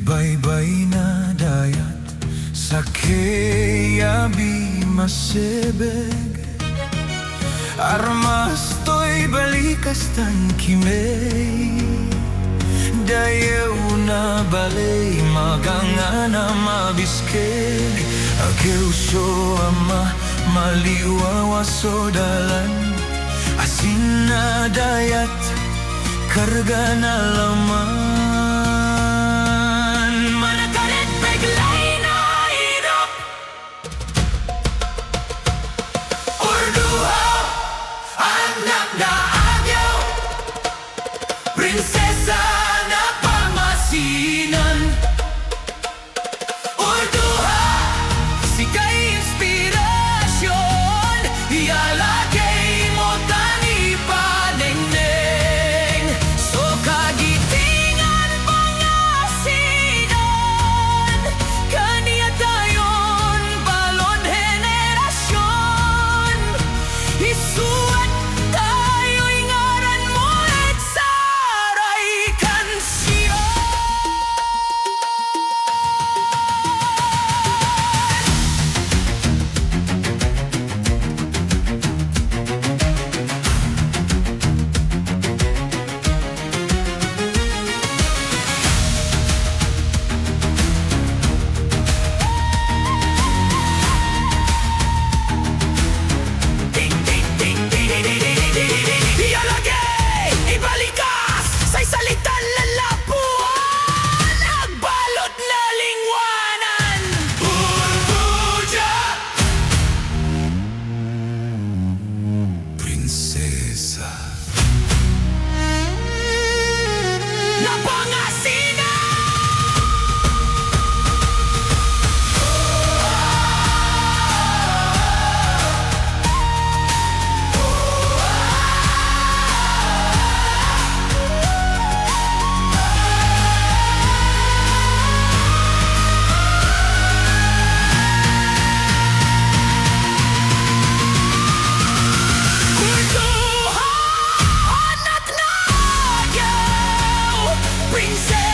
Baybay na dayat sa kayabi masebeg Armas to'y balikas tan kimay Dayaw na balay maganga na mabiskeg Ageu so ama maliwawa so dalan Asin na dayat karga na laman Manakarit beglay na hirap Urduja, anak na agyaw Prinsesa na Pangasinan Urduja, sikay inspirasyon Ialagay mo tani panengneng So kagitingan Pangasinan Kaniya tayon balon henerasyon Isuat tayo'y ngaran mo at saray kansyon Ialagay, ibalikas Sa'y salitan lalapuan Agbalot na lingwanan Urduja Prinsesa na Pangasinan Urduja, anak na agyaw Prinsesa